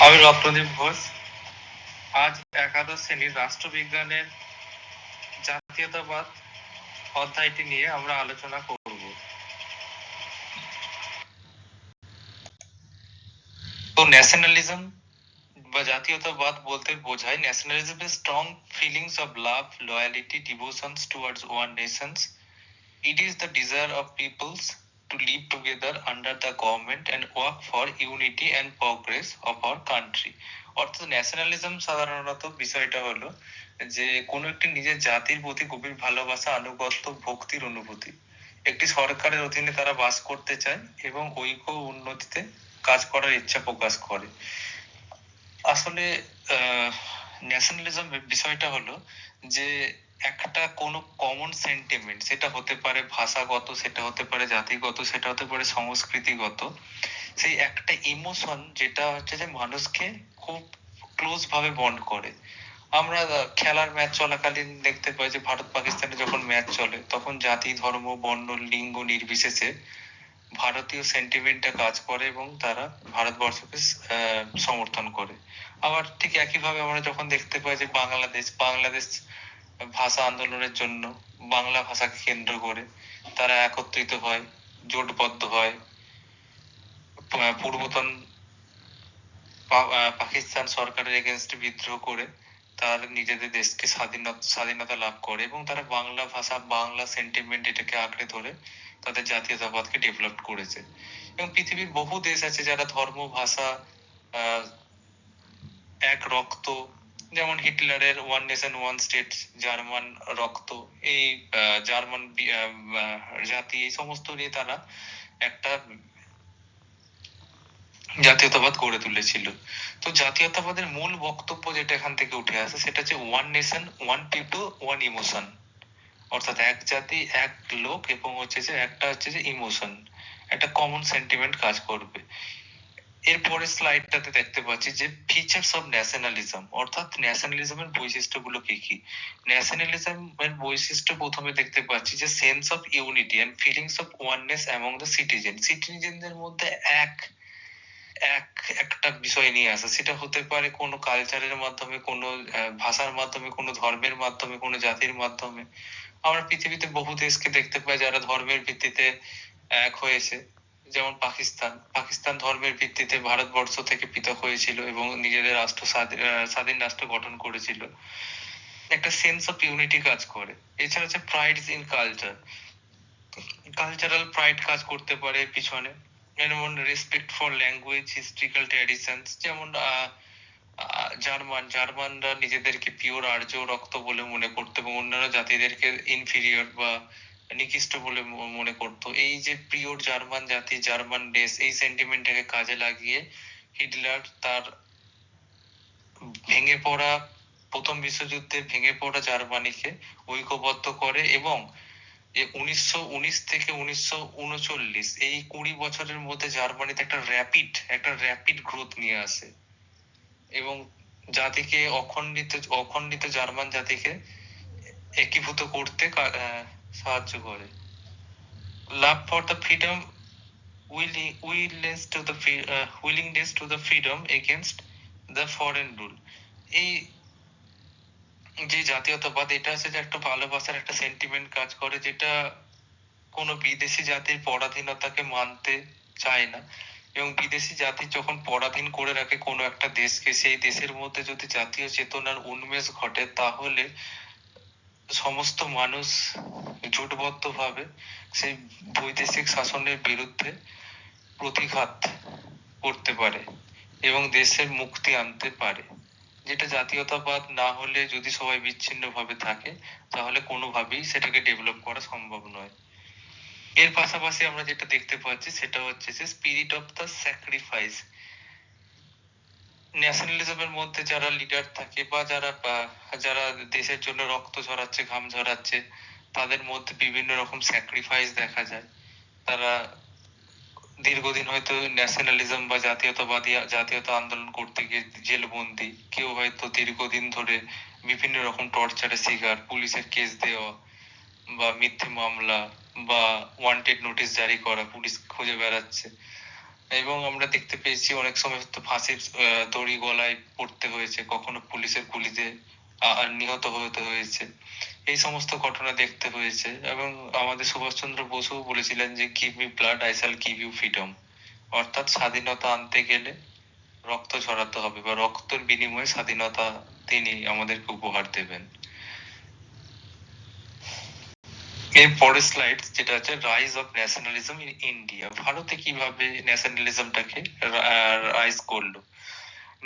আমি রত্নদীপ ঘোষ। আজ একাদশ শ্রেণীর রাষ্ট্রবিজ্ঞানের জাতীয়তাবাদ অধ্যায়টি নিয়ে আমরা আলোচনা করব। তো ন্যাশনালিজম বা জাতীয়তাবাদ বলতে বোঝায় nationalism is strong feelings of love, loyalty, devotions towards one nations. It is the desire of peoples to live together under the government and work for unity and progress of our country. অর্থাৎ nationalism সাধারণত বিষয়টা হলো যে কোনো একটি নিজের জাতির প্রতি গভীর ভালোবাসা, আনুগত্য, ভক্তির অনুভূতি। একটি সরকারের অধীনে তারা বাস করতে চায় এবং ঐক্য উন্নতিতে কাজ করার ইচ্ছা প্রকাশ করে। আসলে ন্যাশনালিজম বিষয়টা হলো যে একটা কোনো কমন সেন্টিমেন্ট, সেটা হতে পারে ভাষাগত, সেটা হতে পারে জাতিগত, সেটা হতে পারে সংস্কৃতিগত, সেই একটা ইমোশন যেটা হচ্ছে যে মানুষকে খুব ক্লোজ ভাবে বন্ড করে। আমরা খেলার ম্যাচ চলাকালীন দেখতে পাই যে ভারত পাকিস্তানে যখন ম্যাচ চলে তখন জাতি, ধর্ম, বর্ণ, লিঙ্গ নির্বিশেষে ভারতীয় সেন্টিমেন্টটা কাজ করে এবং তারা ভারতবর্ষকে সমর্থন করে। আবার ঠিক একইভাবে আমরা যখন দেখতে পাই যে বাংলাদেশ ভাষা আন্দোলনের জন্য বাংলা ভাষাকে কেন্দ্র করে তারা একত্রিত হয়, জোটবদ্ধ হয়, পূর্বতন পাকিস্তান সরকারের এগেনস্টে বিদ্রোহ করে তার নিজেদের দেশকে স্বাধীনতা লাভ করে এবং তারা বাংলা ভাষা, বাংলা সেন্টিমেন্ট এটাকে আঁকড়ে ধরে তাদের জাতীয়তাবাদকে ডেভেলপ করেছে। এবং পৃথিবীর বহু দেশ আছে যারা ধর্ম, ভাষা, এক রক্ত, যেমন হিটলারের one nation one state, German রক্ত, এই জার্মান জাতি, এই সমস্ত নিয়ে তারা একটা জাতীয়তাবাদ গড়ে তুলেছিল। তো জাতীয়তাবাদের মূল বক্তব্য যেটা এখান থেকে উঠে আসে সেটা হচ্ছে one nation, one people, one emotion. অর্থাৎ এক জাতি, এক লোক, এবং হচ্ছে যে একটা হচ্ছে যে ইমোশন, একটা কমন সেন্টিমেন্ট কাজ করবে। এরপরে স্লাইডটাতে দেখতে পাচ্ছি যে ফিচার্স অফ ন্যাশনালিজম, অর্থাৎ ন্যাশনালিজমের বৈশিষ্ট্যগুলো কি কি। ন্যাশনালিজমের বৈশিষ্ট্য প্রথমে দেখতে পাচ্ছি যে sense of unity and feelings of oneness among the সিটিজেনদের মধ্যে একটা বিষয় নিয়ে আসা। সেটা হতে পারে কোনো কালচারের মাধ্যমে, কোনো ভাষার মাধ্যমে, কোনো ধর্মের মাধ্যমে, কোনো জাতির মাধ্যমে। আমরা পৃথিবীতে বহু দেশকে দেখতে পাই যারা ধর্মের ভিত্তিতে এক হয়েছে, যেমন পাকিস্তান ধর্মের ভিত্তিতে ভারতবর্ষ থেকে পৃথক হয়েছিল এবং নিজেদের রাষ্ট্র, স্বাধীন রাষ্ট্র গঠন করেছিল। একটা সেন্স অফ ইউনিটি কাজ করে। এছাড়া হচ্ছে প্রাইড ইন কালচারাল প্রাইড কাজ করতে পারে পিছনে, যেমন respect for language, historical traditions. যেমন জার্মানরা নিজেদেরকে পিওর আর্য রক্ত বলে মনে করতো এবং অন্যান্য জাতিদেরকে ইনফিরিয়র বা নিকৃষ্ট বলে মনে করতো। এই যে পিওর জার্মান জাতি, জার্মান দেশ, এই সেন্টিমেন্টটাকে কাজে লাগিয়ে হিটলার তার প্রথম বিশ্বযুদ্ধে ভেঙে পড়া জার্মানিকে ঐক্যবদ্ধ করে এবং 1919 থেকে 1939 এই 20 বছরের মধ্যে জার্মানিতে একটা র্যাপিড গ্রোথ নিয়ে আসে এবং জাতিকে অখণ্ডিত জার্মান জাতিকে একীভূত করতে সাহায্য করে। Love for the freedom, willingness to the freedom against the foreign rule. এই যে জাতীয়তাবাদ, এটা হচ্ছে যে একটা ভালোবাসার একটা সেন্টিমেন্ট কাজ করে, যেটা কোনো বিদেশি জাতির পরাধীনতাকে মানতে চায় না। এবং বিদেশি জাতি যখন পরাধীন করে রাখে কোনো একটা দেশকে, সেই দেশের মধ্যে যদি জাতীয় চেতনার উন্মেষ ঘটে তাহলে সমস্ত মানুষ জোটবদ্ধ ভাবে সেই বৈদেশিক শাসনের বিরুদ্ধে প্রতিঘাত করতে পারে এবং দেশের মুক্তি আনতে পারে। যেটা জাতীয়তাবাদ না হলে, যদি সবাই বিচ্ছিন্ন ভাবে থাকে, তাহলে কোনোভাবেই সেটাকে ডেভেলপ করা সম্ভব নয়। এর পাশাপাশি আমরা যেটা দেখতে পাচ্ছি সেটা হচ্ছে যে স্পিরিট অফ দ্য স্যাক্রিফাইস। ন্যাশনালিজমের মধ্যে যারা লিডার থাকে বা যারা দেশের জন্য রক্ত ঝরাচ্ছে, ঘাম ঝরাচ্ছে, তাদের মধ্যে বিভিন্ন রকম স্যাক্রিফাইস দেখা যায়। তারা দীর্ঘদিন হয়তো ন্যাশনালিজম বা জাতীয়তা আন্দোলন করতে গিয়ে জেলবন্দি, কেউ হয়তো দীর্ঘদিন ধরে বিভিন্ন রকম টর্চারের শিকার, পুলিশের কেস দেওয়া বা মিথ্যে মামলা বা ওয়ান্টেড নোটিশ জারি করা, পুলিশ খুঁজে বেড়াচ্ছে। এবং আমরা দেখতে পেয়েছি অনেক সময় তো ফাঁসির দড়ি গলায় পড়তে হয়েছে, কখনো পুলিশের গুলিতে নিহত হতে হয়েছে। এই সমস্ত ঘটনা দেখতে হয়েছে। এবং আমাদের সুভাষচন্দ্র বসু বলেছিলেন যে give me blood I shall give you freedom. অর্থাৎ স্বাধীনতা আনতে গেলে রক্ত ঝরাতে হবে, বা রক্তের বিনিময়ে স্বাধীনতা তিনি আমাদেরকে উপহার দেবেন। এর পরের স্লাইড যেটা হচ্ছে rise of nationalism in India. ভারতে কিভাবে ন্যাশনালিজমটাকে রাইজ করলো।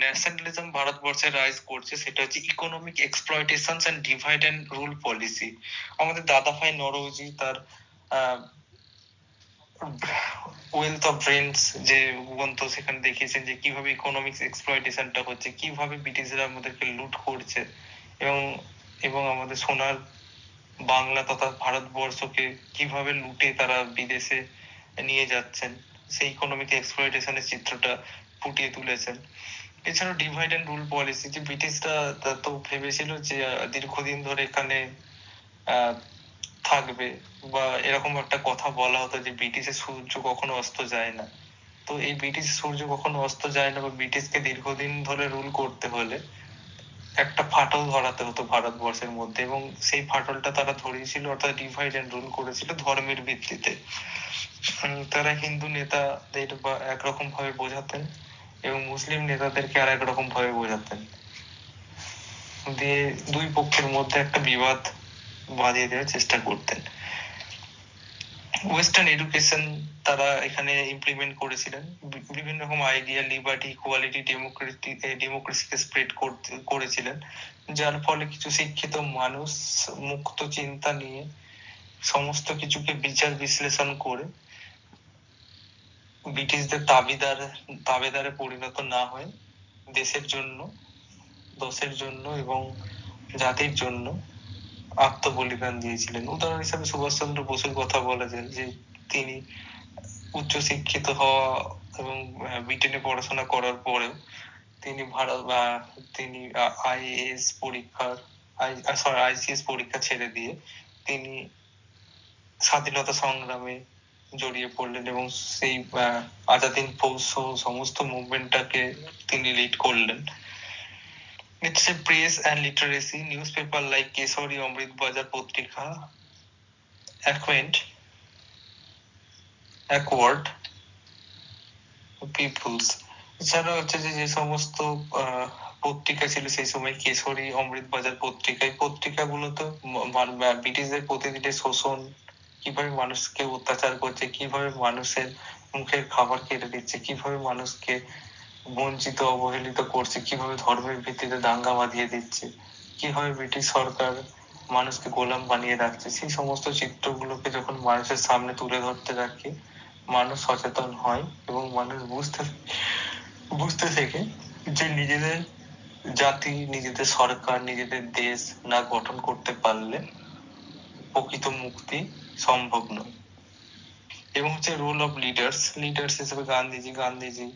ন্যাশনালিজম ভারতবর্ষে রাইজ করছে সেটা হচ্ছে economic exploitation and divide and rule policy. আমাদের দাদাভাই নরওজি তার ওয়েলথ অফ ব্রেনস যে গ্রন্থ, সেখানে দেখিয়েছেন যে কিভাবে ইকোনমিক্স এক্সপ্লয়টেশনটা হচ্ছে, কিভাবে ব্রিটিশরা আমাদেরকে লুট করছে, এবং এবং আমাদের সোনার বাংলা তথা ভারতবর্ষকে কিভাবে লুটে তারা বিদেশে নিয়ে যাচ্ছেন, সেই ইকোনমিক এক্সপ্লয়টেশনের চিত্রটা ফুটিয়ে তুলেছেন। এছাড়াও ডিভাইড এন্ড রুল পলিসি, যে ব্রিটিশরা তো ভেবেছিল যে দীর্ঘদিন ধরে এখানে থাকবে, বা এরকম একটা কথা বলা হতো যে ব্রিটিশের সূর্য কখনো অস্ত যায় না। তো এই ব্রিটিশ সূর্য কখনো অস্ত যায় না, বা ব্রিটিশকে দীর্ঘদিন ধরে রুল করতে হলে একটা ফাটল ধরাতে হতো ভারতবর্ষের মধ্যে, এবং সেই ফাটলটা তারা ধরিয়েছিল, অর্থাৎ ডিভাইড এন্ড রুল করেছিল ধর্মের ভিত্তিতে। তারা হিন্দু নেতাদের একরকম ভাবে বোঝাতেন, এবং মুসলিম নেতাদেরকে আর একরকম ভাবে বোঝাতেন, দিয়ে দুই পক্ষের মধ্যে একটা বিবাদ বাঁধিয়ে দেওয়ার চেষ্টা করতেন। ওয়েস্টার্ন এডুকেশন তারা এখানে ইমপ্লিমেন্ট করেছিলেন, বিভিন্ন রকম আইডিয়া, লিবার্টি, ইকুয়ালিটি, ডেমোক্রেসিকে স্প্রেড করেছিলেন, যার ফলে কিছু শিক্ষিত মানুষ মুক্ত চিন্তা নিয়ে সমস্ত কিছুকে বিচার বিশ্লেষণ করে ব্রিটিশদের তাবেদারে পরিণত না হয়ে দেশের জন্য, দোষের জন্য এবং জাতির জন্য আত্মবলিদান দিয়েছিলেন। উদাহরণ হিসেবে সুভাষচন্দ্র বসুর কথা বলা যায়, যে তিনি উচ্চ শিক্ষিত হওয়া এবং ব্রিটেনে পড়াশোনা করার পরেও তিনি তিনি আইএএস পরীক্ষার আইসিএস পরীক্ষা ছেড়ে দিয়ে তিনি স্বাধীনতা সংগ্রামে জড়িয়ে পড়লেন, এবং সেই আজাদিন ফৌজ সমস্ত মুভমেন্টটাকে তিনি লিড করলেন। It's a praise and literacy. Newspaper like Kesari, Amrit Bazar Potrika, Accord Peoples. এছাড়া হচ্ছে যে সমস্ত পত্রিকা ছিল সেই সময়, কেশরী, অমৃত বাজার পত্রিকা, এই পত্রিকাগুলো তো ব্রিটিশদের প্রতিদিনের শোষণ, কিভাবে মানুষকে অত্যাচার করছে, কিভাবে মানুষের মুখের খাবার কেড়ে দিচ্ছে, কিভাবে মানুষকে বঞ্চিত অবহেলিত করছে, কিভাবে ধর্মের ভিত্তিতে দাঙ্গা বাঁধিয়ে দিচ্ছে, কিভাবে ব্রিটিশ সরকার মানুষকে গোলাম বানিয়ে রাখছে, সেই সমস্ত চিত্রগুলোকে যখন মানুষের সামনে তুলে ধরতে রাখে, মানুষ সচেতন হয় এবং মানুষ বুঝতে শেখে যে নিজেদের জাতি, নিজেদের সরকার, নিজেদের দেশ না গঠন করতে পারলে প্রকৃত মুক্তি সম্ভব নয়। এবং হচ্ছে রোল অফ লিডার্স হিসেবে গান্ধীজি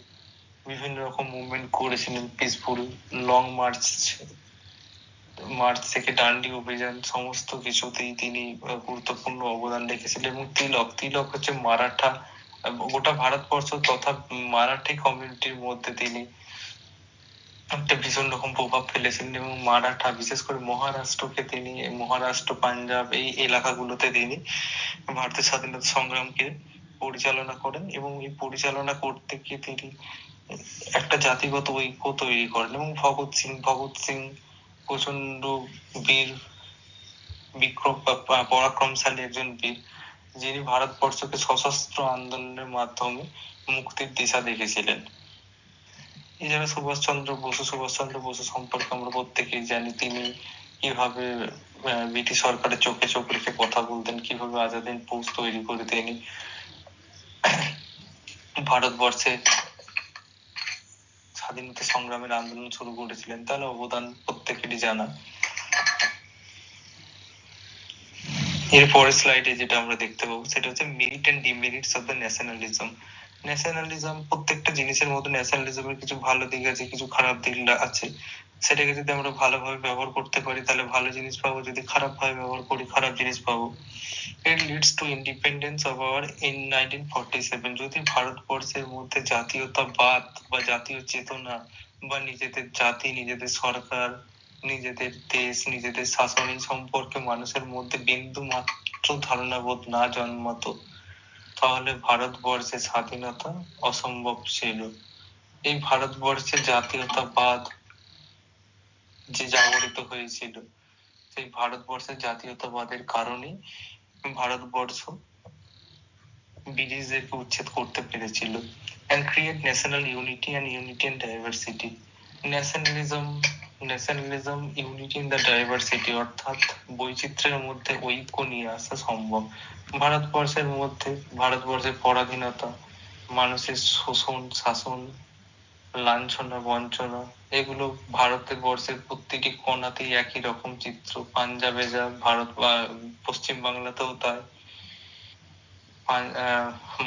বিভিন্ন রকম মুভমেন্ট করেছিলেন, পিসফুল লং মার্চ থেকে ডান্ডি অভিযান, সমস্ত কিছুতেই তিনি গুরুত্বপূর্ণ অবদান রেখেছিলেন। এবং তিলক হচ্ছে মারাঠা, গোটা ভারতবর্ষ তথা মারাঠি কমিউনিটির মধ্যে তিনি একটা ভীষণ রকম প্রভাব ফেলেছিলেন, এবং মারাঠা, বিশেষ করে মহারাষ্ট্র, পাঞ্জাব, এই এলাকাগুলোতে তিনি ভারতের স্বাধীনতা সংগ্রামকে পরিচালনা করেন, এবং এই পরিচালনা করতে গিয়ে তিনি একটা জাতিগত ঐক্য তৈরি করেন। এবং ভগৎ সিং প্রচন্ড বীর, বিক্রম, পরাক্রমশালী একজন বীর, যিনি ভারতবর্ষকে সশস্ত্র আন্দোলনের মাধ্যমে মুক্তির দিশা দেখেছিলেন। এছাড়া সুভাষচন্দ্র বসু সম্পর্কে আমরা প্রত্যেকেই জানি, তিনি কিভাবে ব্রিটিশ সরকারের চোখে চোখ রেখে কথা বলতেন, কিভাবে আজাদিন ফৌজ তৈরি করে তিনি ভারতবর্ষে স্বাধীনতা সংগ্রামের আন্দোলন শুরু করেছিলেন, তার অবদান প্রত্যেকেরই জানা। এর পরের স্লাইডে যেটা আমরা দেখতে পাবো সেটা হচ্ছে merit and demerits of the nationalism. প্রত্যেকটা জিনিসের মধ্যে ন্যাশনালিজমের কিছু ভালো দিক আছে, কিছু খারাপ দিক আছে। সেটাকে যদি আমরা ভালোভাবে ব্যবহার করতে পারি তাহলে ভালো জিনিস পাবো, যদি খারাপ ভাবে ব্যবহার করি খারাপ জিনিস পাবো। It leads to independence of our in 1947। যদি ভারতবর্ষের মধ্যে জাতীয়তাবাদ বা জাতীয় চেতনা বা নিজেদের জাতি, নিজেদের সরকার, নিজেদের দেশ, নিজেদের শাসন এই সম্পর্কে মানুষের মধ্যে বিন্দু মাত্র ধারণা বোধ না জন্মাতো, তাহলে ভারতবর্ষে স্বাধীনতা অসম্ভব ছিল। এই ভারতবর্ষে জাতীয়তাবাদ যে জাগরিত হয়েছিল, সেই ভারতবর্ষের জাতীয়তাবাদের কারণে ভারতবর্ষ ব্রিটিশদেরকে উচ্ছেদ করতে পেরেছিল। and create national unity and unity in diversity। Nationalism unity in the diversity, অর্থাৎ বৈচিত্র্যের মধ্যে ঐক্য নিয়ে আসা সম্ভব। ভারতবর্ষের পরাধীনতা, মানুষের শোষণ, শাসন, লাঞ্ছনা, বঞ্চনা, এগুলো ভারতের বর্ষের প্রত্যেকটি কোণাতেই একই রকম চিত্র। পাঞ্জাবে যা, পশ্চিম বাংলাতেও তাই।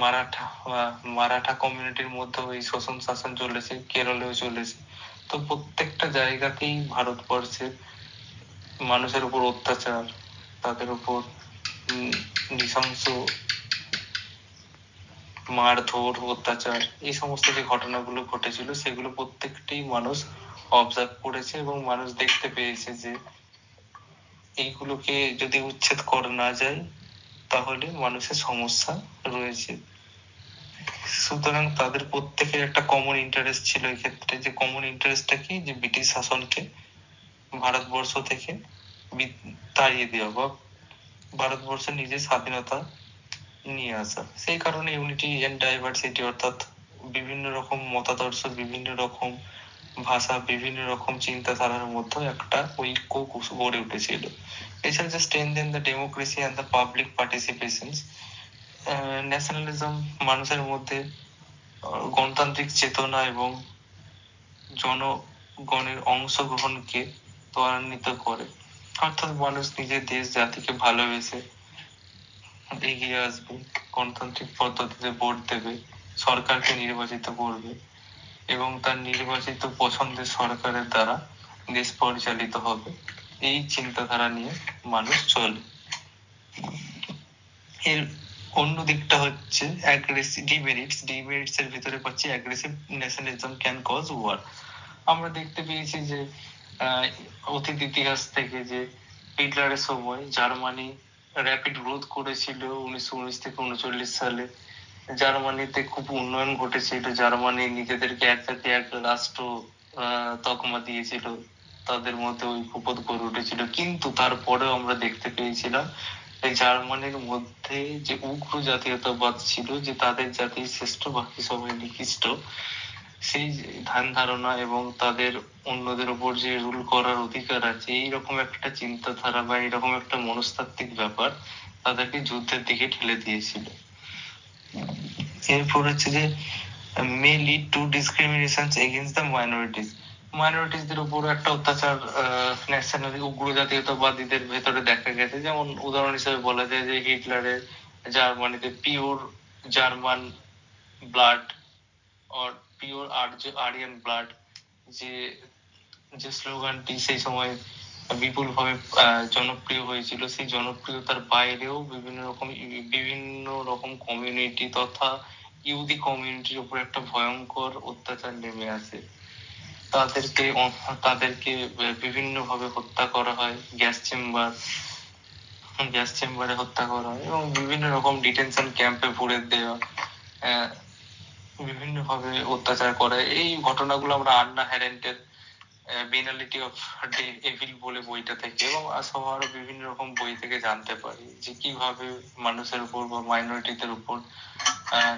মারাঠা মারাঠা কমিউনিটির মধ্যেও এই শোষণ শাসন চলেছে, কেরলেও চলেছে। তো প্রত্যেকটা জায়গাতেই ভারতবর্ষের মানুষের উপর অত্যাচার, তাদের উপর নৃশংস মারধর, অত্যাচার, এই সমস্ত যে ঘটনাগুলো ঘটেছিল সেগুলো প্রত্যেকটি মানুষ অবজার্ভ করেছে এবং মানুষ দেখতে পেয়েছে যে এইগুলোকে যদি উচ্ছেদ করা না যায় তাহলে মানুষের সমস্যা রয়েছে। সুতরাং তাদের প্রত্যেকের একটা কমন ইন্টারেস্ট ছিল এই ক্ষেত্রে, যে কমন ইন্টারেস্টটা কি, যে ব্রিটিশ শাসনকে ভারতবর্ষ থেকে তাড়িয়ে দেওয়া বা ভারতবর্ষ নিজের স্বাধীনতা নিয়ে আসা। সেই কারণে ইউনিটি এন্ড ডাইভার্সিটি, অর্থাৎ বিভিন্ন রকম মতাদর্শ, বিভিন্ন রকম ভাষা, বিভিন্ন রকম চিন্তাধারার মধ্যে একটা ঐক্য গড়ে উঠেছিল। এছাড়া যে strengthen the democracy and the public participation। Nationalism মানুষের মধ্যে গণতান্ত্রিক চেতনা এবং জনগণের অংশগ্রহণকে ত্বরান্বিত করে, অর্থাৎ মানুষ নিজের দেশ জাতিকে ভালোবেসে এগিয়ে আসবে, গণতান্ত্রিক পদ্ধতিতে ভোট দেবে, সরকারকে নির্বাচিত করবে এবং তার নির্বাচিত পছন্দের সরকারের দ্বারা দেশ পরিচালিত হবে। এই চিন্তাধারা নিয়ে মানুষ চলে। এর অন্য দিকটা হচ্ছে ডিমেরিটস এর ভিতরে পাচ্ছি aggressive nationalism can cause war. আমরা দেখতে পেয়েছি যে অতীত ইতিহাস থেকে যে হিটলারের সময় জার্মানি র্যাপিড গ্রোথ করেছিল 1919 থেকে 1939 সালে। জার্মানিতে খুব উন্নয়ন ঘটেছিল, জার্মানি নিজেদেরকে এক জাতি এক রাষ্ট্র তকমা দিয়েছিল, তাদের মধ্যে ঐক্যবোধ গড়ে উঠেছিল। কিন্তু তারপরেও আমরা দেখতে পেয়েছিলাম জার্মানির মধ্যে যে উগ্র জাতীয়তাবাদ ছিল, যে তাদের জাতি শ্রেষ্ঠ বাকি সবাই নিকৃষ্ট, সেই ধ্যান ধারণা এবং তাদের অন্যদের উপর যে রুল করার অধিকার আছে, এইরকম একটা চিন্তাধারা বা এরকম একটা মনস্তাত্ত্বিক ব্যাপার তাদেরকে যুদ্ধের দিকে ঠেলে দিয়েছিল। এরপর হচ্ছে যে may lead to discriminations against the minorities। মাইনরিটিসদের উপর একটা অত্যাচার ন্যাশনালি উগ্র জাতীয়তাবাদীদের ভেতরে দেখা গেছে। যেমন উদাহরণ হিসেবে বলা যায় যে হিটলারের জার্মানিতে pure German blood or pure Aryan blood যে যে স্লোগানটি সেই সময় বিপুল ভাবে জনপ্রিয় হয়েছিল, সেই জনপ্রিয়তার বাইরেও বিভিন্ন রকম কমিউনিটি তথা ইহুদি কমিউনিটির উপর একটা ভয়ঙ্কর অত্যাচার নেমে আসে। তাদেরকে বিভিন্ন ভাবে হত্যা করা হয়, গ্যাস চেম্বারে হত্যা করা হয় এবং বিভিন্ন রকম ডিটেনশন ক্যাম্পে ভরে দেওয়া, বিভিন্ন ভাবে অত্যাচার করে। এই ঘটনাগুলো আমরা আন্না হ্যারেন্টের বেনালিটি অফ এভিল বলে বইটা থেকে এবং আরো বিভিন্ন রকম বই থেকে জানতে পারি যে কিভাবে মানুষের উপর বা মাইনরিটিদের উপর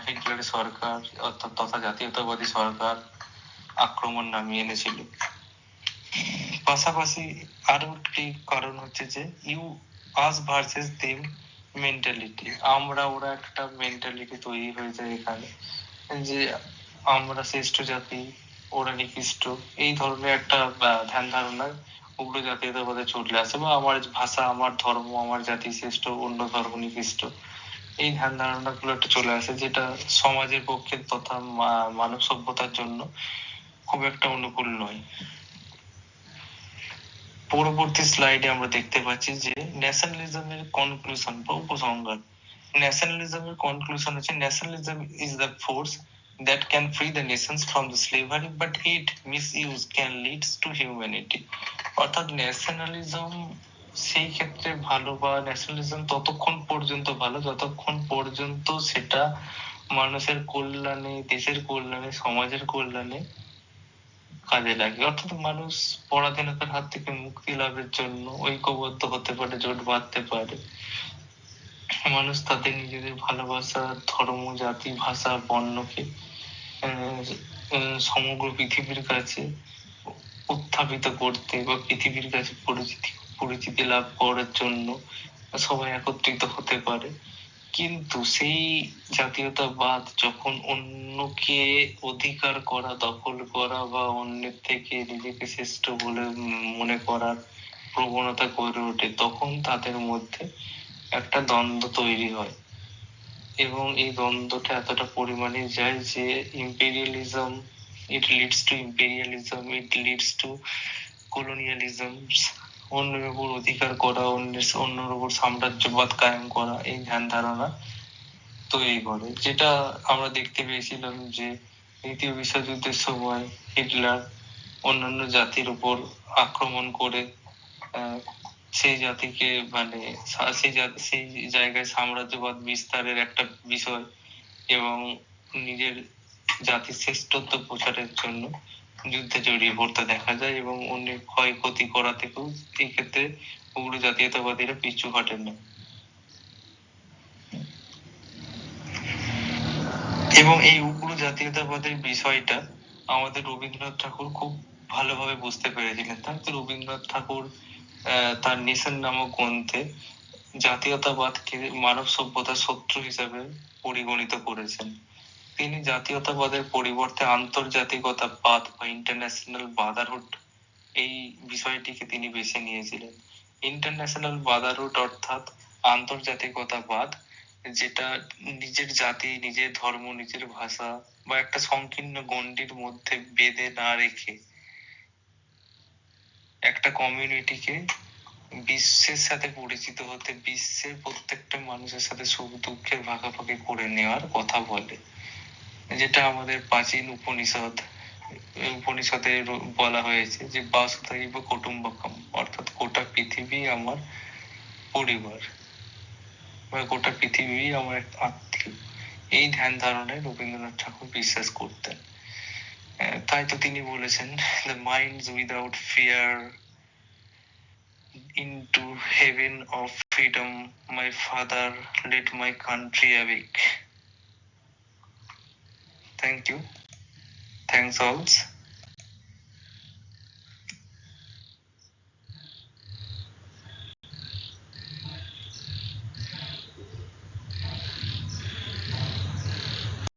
হিটলারের সরকার অর্থাৎ তথা জাতীয়তাবাদী সরকার আক্রমণ নামিয়ে এনেছিল। পাশাপাশি আরো একটি কারণ হচ্ছে যে আস ভার্সেস দেম মেন্টালিটি, আমরা ওরা একটা মেন্টালিটি তৈরি হয়ে যায় এখানে, যে আমরা শ্রেষ্ঠ জাতি, ওরা নিকৃষ্ট, এই ধরনের একটা ধ্যান ধারণা উগ্র জাতীয়তাবাদে চলে আসে, বা আমার ভাষা, আমার ধর্ম, আমার জাতি শ্রেষ্ঠ, অন্য ধর্ম নিকৃষ্ট, এই ধ্যান ধারণা গুলো একটা চলে আসে, যেটা সমাজের পক্ষে তথা মানব সভ্যতার জন্য খুব একটা অনুকূল নয়। পরবর্তী স্লাইডে আমরা দেখতে পাচ্ছি যে ন্যাশনালিজমের কনক্লুশন বা উপসংহার। ন্যাশনালিজমের কনক্লুশন হচ্ছে nationalism is the force that can free the nations from the slavery but its misuse can lead to humanity। অর্থাৎ ন্যাশনালিজম সেই ক্ষেত্রে ভালো বা ন্যাশনালিজম ততক্ষণ পর্যন্ত ভালো যতক্ষণ পর্যন্ত সেটা মানুষের কল্যাণে, দেশের কল্যাণে, সমাজের কল্যাণে কাজে লাগে। অর্থাৎ মানুষ পরাধীনতার হাত থেকে মুক্তি লাভের জন্য ঐক্যবদ্ধ হতে পারে, জোট বাঁধতে পারে। মানুষ তাদের নিজেদের ভালোবাসা, ধর্ম, জাতি, ভাষা, বর্ণকে সমগ্র পৃথিবীর কাছে উত্থাপিত করতে বা পৃথিবীর কাছে পরিচিতি লাভ করার জন্য সবাই একত্রিত হতে পারে। কিন্তু সেই জাতীয়তাবাদ যখন অন্যকে অধিকার করা, দখল করা বা অন্যের থেকে নিজেকে শ্রেষ্ঠ বলে মনে করার প্রবণতা গড়ে ওঠে, তখন তাদের মধ্যে একটা দ্বন্দ্ব তৈরি হয় এবং এই দ্বন্দ্বটা এতটা পরিমাণে যায় যে imperialism, it leads to imperialism, it leads to colonialism, অন্যের উপর অধিকার করা, অন্যের উপর সাম্রাজ্যবাদ কায়েম করা, এই ধ্যান ধারণা তৈরি করে। যেটা আমরা দেখতে পেয়েছিলাম যে দ্বিতীয় বিশ্বযুদ্ধের সময় হিটলার অন্যান্য জাতির উপর আক্রমণ করে সেই জাতিকে মানে সেই জায়গায় সাম্রাজ্যবাদ বিস্তারের একটা বিষয় এবং নিজের জাতির শ্রেষ্ঠত্ব প্রচারের জন্য যুদ্ধে জড়িয়ে পড়তে দেখা যায় এবং অন্যের ক্ষয়ক্ষতি করা থেকেও এই ক্ষেত্রে উগ্র জাতীয়তাবাদীরা পিছু হটেন না। এবং এই উগ্র জাতীয়তাবাদের বিষয়টা আমাদের রবীন্দ্রনাথ ঠাকুর খুব ভালোভাবে বুঝতে পেরেছিলেন। তাই তো রবীন্দ্রনাথ ঠাকুর তার নেশন নামক গ্রন্থে জাতীয়তাবাদকে মানব সভ্যতার শত্রু হিসেবে পরিগণিত করেছেন। তিনি জাতীয়তাবাদের পরিবর্তে আন্তর্জাতিকতাবাদ বা ইন্টারন্যাশনাল ব্রাদারহুড এই বিষয়টিকে তিনি বেছে নিয়েছিলেন। ইন্টারন্যাশনাল ব্রাদারহুড অর্থাৎ আন্তর্জাতিকতাবাদ, যেটা নিজের জাতি, নিজের ধর্ম, নিজের ভাষা বা একটা সংকীর্ণ গণ্ডির মধ্যে বেঁধে না রেখে একটা কমিউনিটিকে বিশ্বের সাথে পরিচিত হতে, বিশ্বের প্রত্যেকটা মানুষের সাথে সুখ দুঃখের ভাগাভাগি করে নেওয়ার কথা বলে। যেটা আমাদের প্রাচীন উপনিষদে বলা হয়েছে যে বাসুধৈব কুটুম্বকম, অর্থাৎ গোটা পৃথিবী আমার পরিবার বা গোটা পৃথিবী আমার আত্মীয়। এই ধ্যান ধারণায় রবীন্দ্রনাথ ঠাকুর বিশ্বাস করতেন। তাই তো তিনি বলেছেন, the minds without fear into heaven of freedom, my father, let my country awake. Thank you. Thanks all.